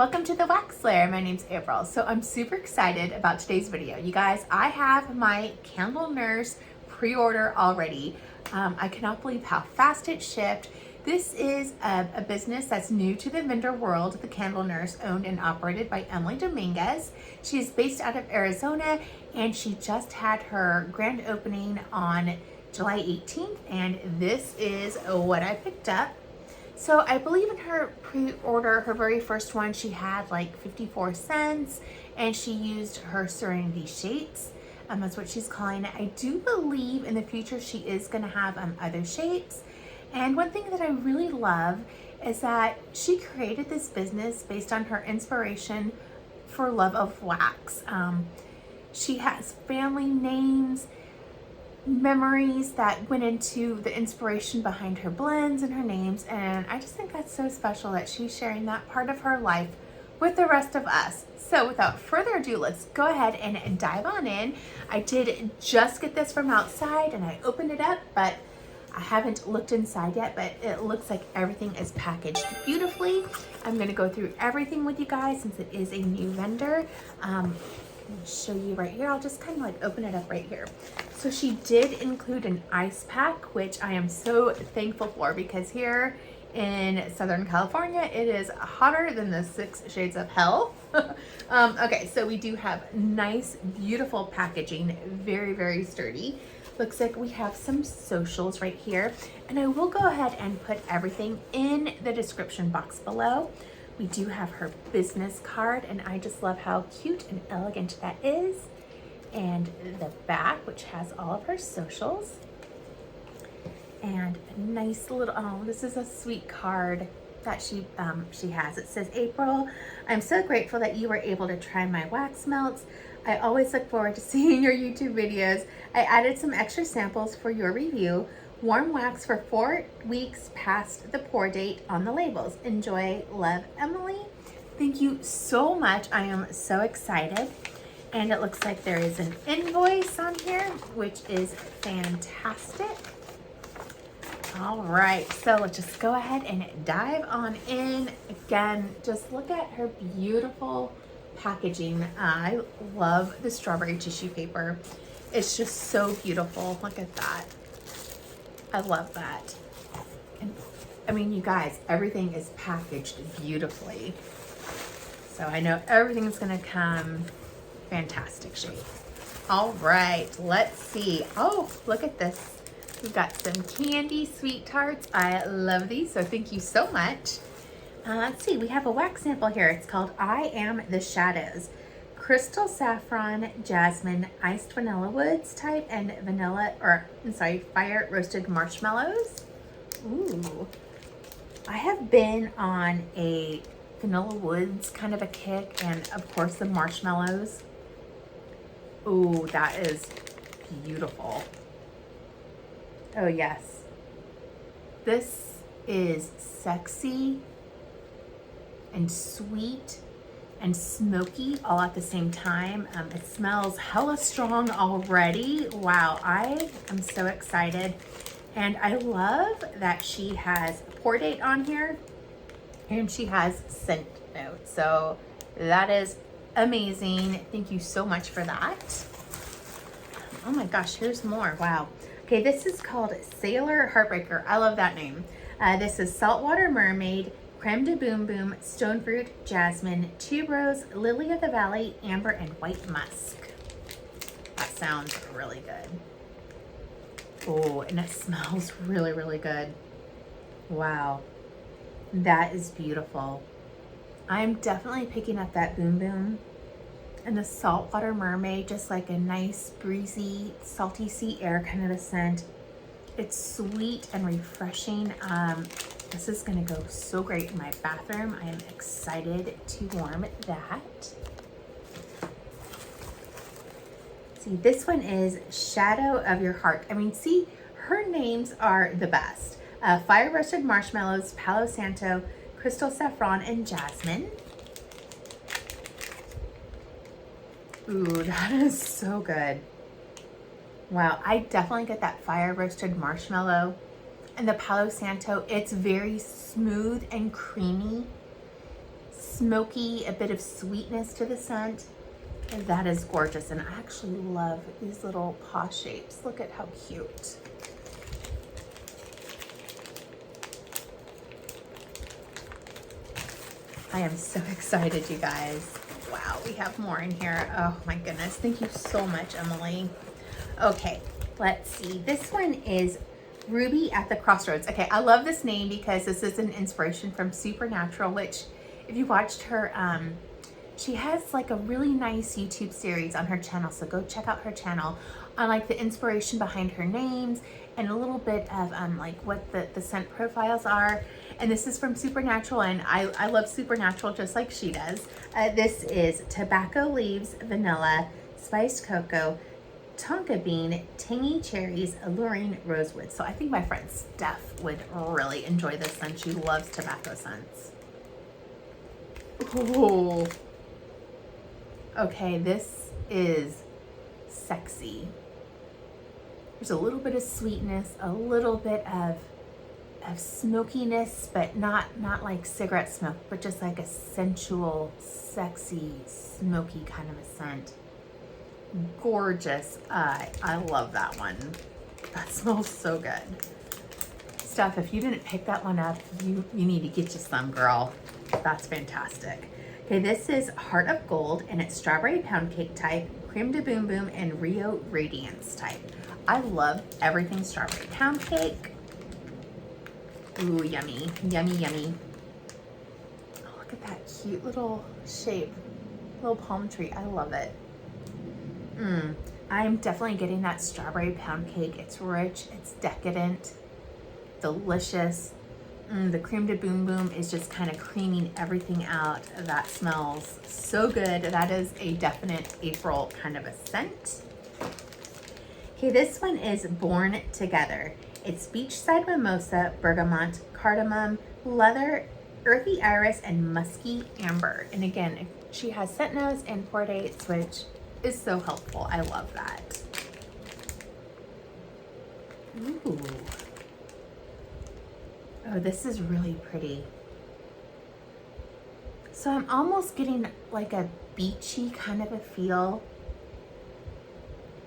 Welcome to the Wax Lair. My name's April. So I'm super excited about today's video. You guys, I have my Candle Nurse pre-order already. I cannot believe how fast it shipped. This is a business that's new to the vendor world, the Candle Nurse, owned and operated by Emily Dominguez. She is based out of Arizona, and she just had her grand opening on July 18th, and this is what I picked up. So I believe in her pre-order, her very first one, she had like 54 cents, and she used her Serenity shapes. That's what she's calling it. I do believe in the future she is going to have other shapes. And one thing that I really love is that she created this business based on her inspiration for love of wax. She has family names, memories that went into the inspiration behind her blends and her names, and I just think that's so special that she's sharing that part of her life with the rest of us. So without further ado, let's go ahead and dive on in. I did just get this from outside and I opened it up, but I haven't looked inside yet, but it looks like everything is packaged beautifully. I'm going to go through everything with you guys since it is a new vendor. Show you right here. I'll just kind of like open it up right here. So she did include an ice pack, which I am so thankful for because here in Southern California, it is hotter than the 6 shades of hell. Okay, so we do have nice, beautiful packaging, very, very sturdy. Looks like we have some socials right here, and I will go ahead and put everything in the description box below. We do have her business card, and I just love how cute and elegant that is. And the back, which has all of her socials. And a nice little, oh, this is a sweet card that she has. It says, April, I'm so grateful that you were able to try my wax melts. I always look forward to seeing your YouTube videos. I added some extra samples for your review. Warm wax for 4 weeks past the pour date on the labels. Enjoy, love, Emily. Thank you so much. I am so excited. And it looks like there is an invoice on here, which is fantastic. All right, so let's just go ahead and dive on in. Again, just look at her beautiful packaging. I love the strawberry tissue paper. It's just so beautiful. Look at that. I love that. And I mean, you guys, everything is packaged beautifully. So I know everything's gonna come fantastic shape. All right, let's see. Oh, look at this. We've got some candy sweet tarts. I love these, so thank you so much. Let's see, we have a wax sample here. It's called I Am the Shadows. Crystal saffron, jasmine, iced vanilla woods type, and fire roasted marshmallows. Ooh, I have been on a vanilla woods kind of a kick, and of course the marshmallows. Ooh, that is beautiful. Oh yes, this is sexy and sweet and smoky all at the same time. It smells hella strong already. Wow, I am so excited. And I love that she has a pour date on here and she has scent notes. So that is amazing. Thank you so much for that. Oh my gosh, here's more. Wow. Okay, this is called Sailor Heartbreaker. I love that name. This is Saltwater Mermaid, Creme de Boom Boom, Stone Fruit, Jasmine, Tuberose, Lily of the Valley, Amber, and White Musk. That sounds really good. Oh, and it smells really, really good. Wow, that is beautiful. I'm definitely picking up that Boom Boom and the Saltwater Mermaid, just like a nice, breezy, salty sea air kind of a scent. It's sweet and refreshing. This is gonna go so great in my bathroom. I am excited to warm that. See, this one is Shadow of Your Heart. I mean, see, her names are the best. Fire roasted marshmallows, Palo Santo, crystal saffron, and jasmine. Ooh, that is so good. Wow, I definitely get that fire roasted marshmallow and the Palo Santo. It's very smooth and creamy, smoky, a bit of sweetness to the scent. And that is gorgeous. And I actually love these little paw shapes. Look at how cute. I am so excited, you guys. Wow, we have more in here. Oh my goodness. Thank you so much, Emily. Okay, let's see. This one is Ruby at the Crossroads. Okay, I love this name because this is an inspiration from Supernatural, which if you watched her, she has like a really nice YouTube series on her channel. So go check out her channel on like the inspiration behind her names and a little bit of like what the scent profiles are. And this is from Supernatural, and I love Supernatural just like she does. This is tobacco leaves, vanilla, spiced cocoa, tonka bean, tangy cherries, alluring rosewood. So I think my friend Steph would really enjoy this scent. She loves tobacco scents. Ooh. Okay, this is sexy. There's a little bit of sweetness, a little bit of smokiness, but not like cigarette smoke, but just like a sensual, sexy, smoky kind of a scent. Gorgeous. I love that one. That smells so good. Steph, if you didn't pick that one up, you need to get you some, girl. That's fantastic. Okay, this is Heart of Gold, and it's strawberry pound cake type, creme de boom boom, and Rio Radiance type. I love everything strawberry pound cake. Ooh, yummy, yummy, yummy. Oh, look at that cute little shape, little palm tree. I love it. I am definitely getting that strawberry pound cake. It's rich, it's decadent, delicious. The creme de boom boom is just kind of creaming everything out. That smells so good. That is a definite April kind of a scent. Okay, this one is Born Together. It's beachside mimosa, bergamot, cardamom, leather, earthy iris, and musky amber. And again, she has scent notes and pour dates, which is so helpful. I love that. Ooh. Oh, this is really pretty. So I'm almost getting like a beachy kind of a feel,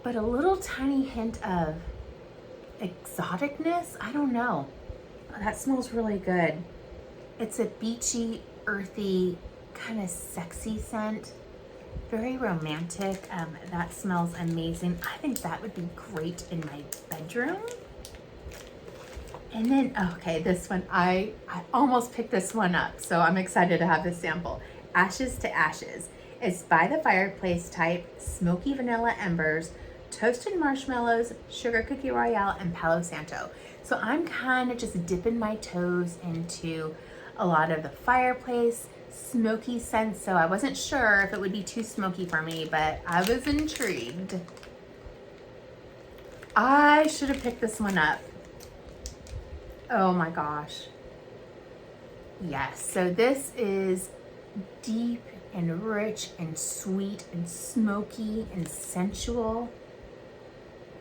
but a little tiny hint of exoticness. I don't know. Oh, that smells really good. It's a beachy, earthy, kind of sexy scent. Very romantic. That smells amazing. I think that would be great in my bedroom. And then, okay, this one, I almost picked this one up, so I'm excited to have this sample. Ashes to Ashes. It's by the fireplace type, smoky vanilla embers, toasted marshmallows, sugar cookie royale, and Palo Santo. So I'm kind of just dipping my toes into a lot of the fireplace smoky scents, so I wasn't sure if it would be too smoky for me, but I was intrigued. I should have picked this one up. Oh my gosh. Yes, so this is deep and rich and sweet and smoky and sensual.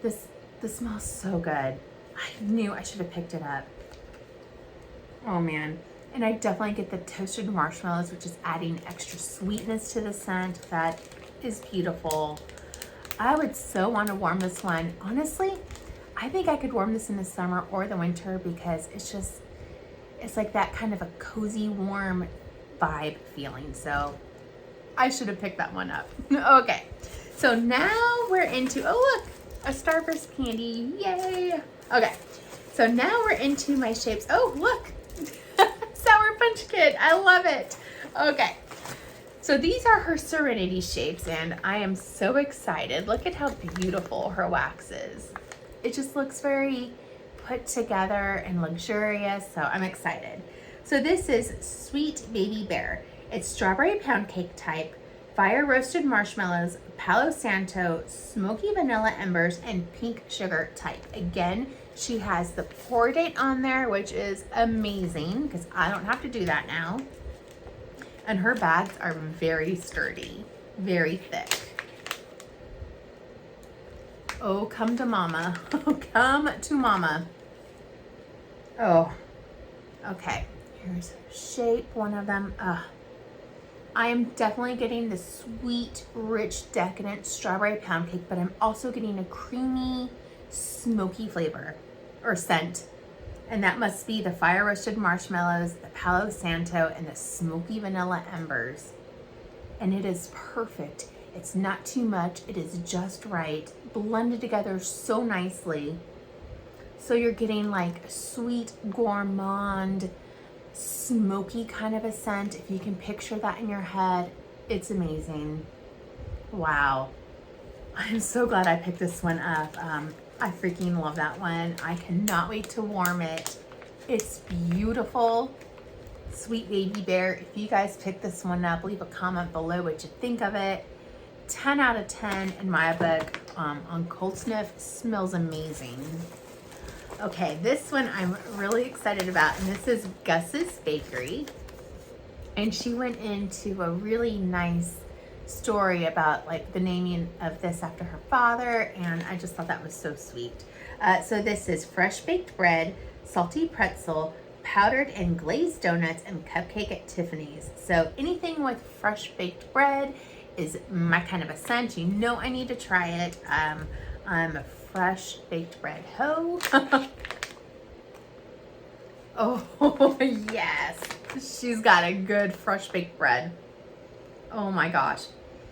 This smells so good. I knew I should have picked it up. Oh man. And I definitely get the toasted marshmallows, which is adding extra sweetness to the scent. That is beautiful. I would so want to warm this one. Honestly, I think I could warm this in the summer or the winter because it's like that kind of a cozy, warm vibe feeling. So I should have picked that one up. Okay, so now we're into, oh look, a Starburst candy, yay. Okay, so now we're into my shapes. Oh, look, Sour Punch Kit, I love it. Okay, so these are her Serenity shapes, and I am so excited. Look at how beautiful her wax is. It just looks very put together and luxurious, so I'm excited. So this is Sweet Baby Bear. It's strawberry pound cake type, fire roasted marshmallows, Palo Santo, smoky vanilla embers, and pink sugar type. Again, she has the pour date on there, which is amazing because I don't have to do that now. And her bags are very sturdy, very thick. Oh, come to mama. Oh, come to mama. Oh, okay. Here's shape, one of them. I am definitely getting the sweet, rich, decadent strawberry pound cake, but I'm also getting a creamy, smoky flavor or scent. And that must be the fire roasted marshmallows, the Palo Santo, and the smoky vanilla embers. And it is perfect. It's not too much. It is just right. Blended together so nicely. So you're getting like a sweet, gourmand, smoky kind of a scent. If you can picture that in your head, it's amazing. Wow. I'm so glad I picked this one up. I freaking love that one. I cannot wait to warm it. It's beautiful. Sweet Baby Bear. If you guys pick this one up, leave a comment below what you think of it. 10 out of 10 in my book. On Cold Sniff, smells amazing. Okay, this one I'm really excited about, and this is Gus's Bakery. And she went into a really nice story about like the naming of this after her father, and I just thought that was so sweet. So this is fresh baked bread, salty pretzel, powdered and glazed donuts, and cupcake at Tiffany's. So anything with fresh baked bread is my kind of a scent. You know I need to try it. I'm a fresh baked bread ho. Oh yes, she's got a good fresh baked bread. Oh my gosh.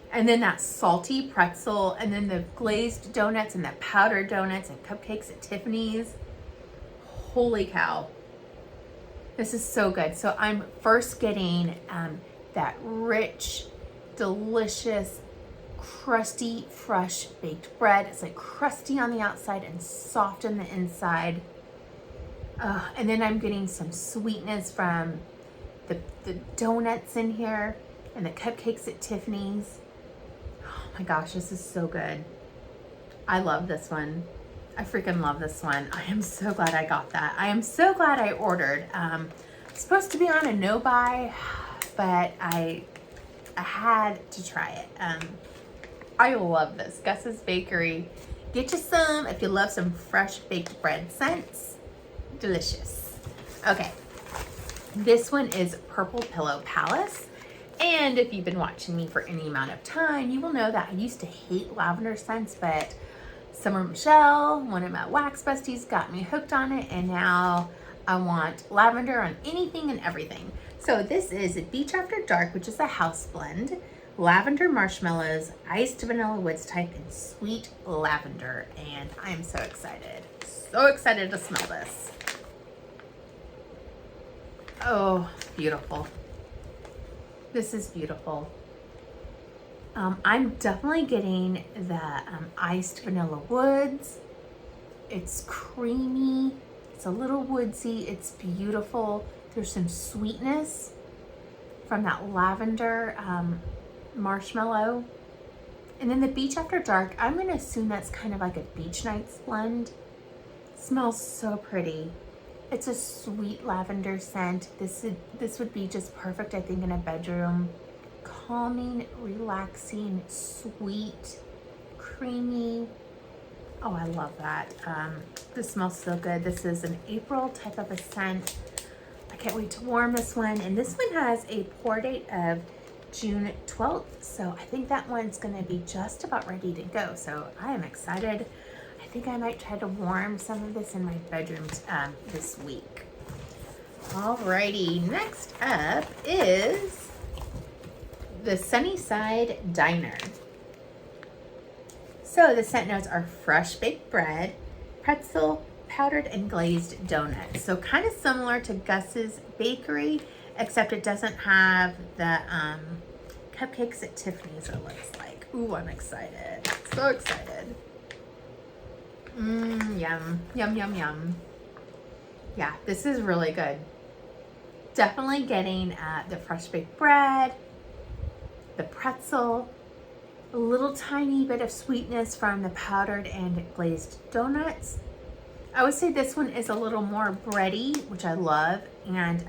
And then that salty pretzel, and then the glazed donuts and the powdered donuts and cupcakes at Tiffany's. Holy cow. This is so good. So I'm first getting that rich, delicious, crusty, fresh baked bread. It's like crusty on the outside and soft on the inside. And then I'm getting some sweetness from the donuts in here and the cupcakes at Tiffany's. Oh my gosh, this is so good. I love this one. I freaking love this one. I am so glad I got that. I am so glad I ordered. It's supposed to be on a no buy, but I had to try it. I love this. Gus's Bakery. Get you some if you love some fresh baked bread scents. Delicious. Okay. This one is Purple Pillow Palace. And if you've been watching me for any amount of time, you will know that I used to hate lavender scents, but Summer Michelle, one of my wax besties, got me hooked on it, and now I want lavender on anything and everything. So this is Beach After Dark, which is a house blend, lavender marshmallows, iced vanilla woods type, and sweet lavender. And I am so excited. So excited to smell this. Oh, beautiful. This is beautiful. I'm definitely getting the iced vanilla woods. It's creamy. It's a little woodsy. It's beautiful. There's some sweetness from that lavender marshmallow. And then the Beach After Dark, I'm going to assume that's kind of like a beach nights blend. It smells so pretty. It's a sweet lavender scent. This would be just perfect, I think, in a bedroom. Calming, relaxing, sweet, creamy. Oh, I love that. This smells so good. This is an April type of a scent. I can't wait to warm this one. And this one has a pour date of June 12th. So I think that one's gonna be just about ready to go. So I am excited. I think I might try to warm some of this in my bedrooms this week. Alrighty, next up is the Sunnyside Diner. So the scent notes are fresh baked bread, pretzel, powdered and glazed donuts. So kind of similar to Gus's Bakery, except it doesn't have the cupcakes at Tiffany's, it looks like. Ooh, I'm excited. So excited. Yum, yum, yum, yum. Yeah, this is really good. Definitely getting the fresh baked bread, the pretzel, a little tiny bit of sweetness from the powdered and glazed donuts. I would say this one is a little more bready, which I love, and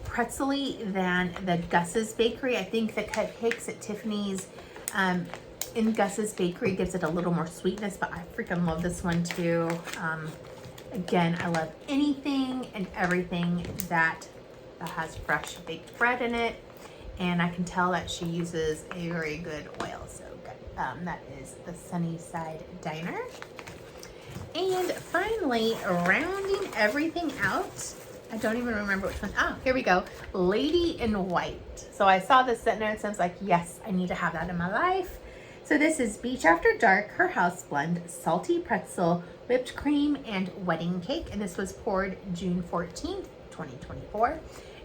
pretzel-y than the Gus's Bakery. I think the cupcakes at Tiffany's in Gus's Bakery gives it a little more sweetness, but I freaking love this one too. Again, I love anything and everything that has fresh baked bread in it. and I can tell that she uses a very good oil. So that is the Sunnyside Diner. And finally, rounding everything out, I don't even remember which one. Oh, here we go. Lady in White. So I saw this sitting there and so I was like, yes, I need to have that in my life. So this is Beach After Dark, her house blend, salty pretzel, whipped cream, and wedding cake. And this was poured June 14th, 2024.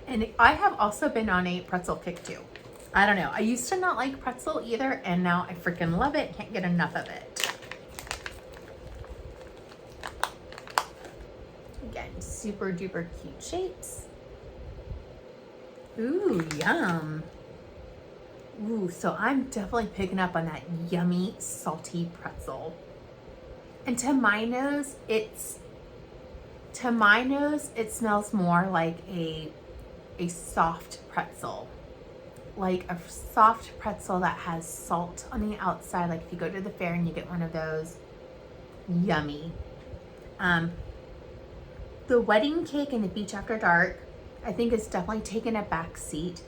And I have also been on a pretzel kick too. I don't know. I used to not like pretzel either, and now I freaking love it. Can't get enough of it. Again, super duper cute shapes. Ooh, yum. Ooh, so I'm definitely picking up on that yummy, salty pretzel. And to my nose, it smells more like a soft pretzel. Like a soft pretzel that has salt on the outside. Like if you go to the fair and you get one of those, yummy. The wedding cake and the Beach After Dark, I think is definitely taken a back seat.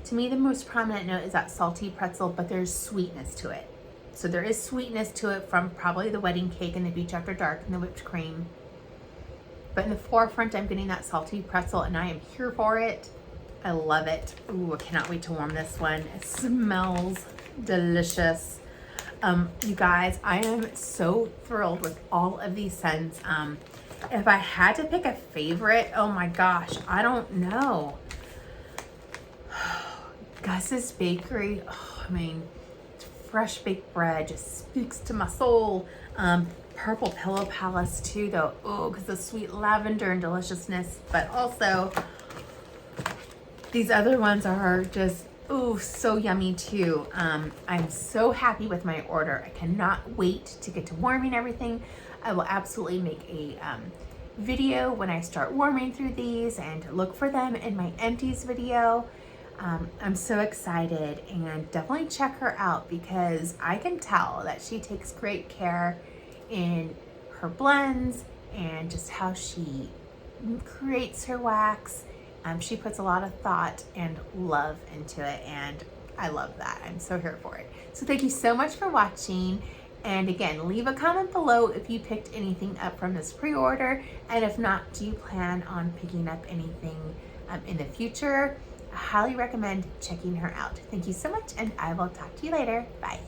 To me, the most prominent note is that salty pretzel, but there's sweetness to it. So there is sweetness to it from probably the wedding cake and the Beach After Dark and the whipped cream. But in the forefront, I'm getting that salty pretzel and I am here for it. I love it. Ooh, I cannot wait to warm this one. It smells delicious. You guys, I am so thrilled with all of these scents. If I had to pick a favorite, oh my gosh, I don't know. Gus's Bakery, oh, I mean, fresh baked bread just speaks to my soul. Purple Pillow Palace too, though. Oh, because the sweet lavender and deliciousness, but also these other ones are just, ooh, so yummy too. I'm so happy with my order. I cannot wait to get to warming everything. I will absolutely make a video when I start warming through these and look for them in my empties video. I'm so excited, and definitely check her out because I can tell that she takes great care in her blends and just how she creates her wax. She puts a lot of thought and love into it, and I love that. I'm so here for it. So thank you so much for watching. And again, leave a comment below if you picked anything up from this pre-order. And if not, do you plan on picking up anything in the future? I highly recommend checking her out. Thank you so much, and I will talk to you later. Bye.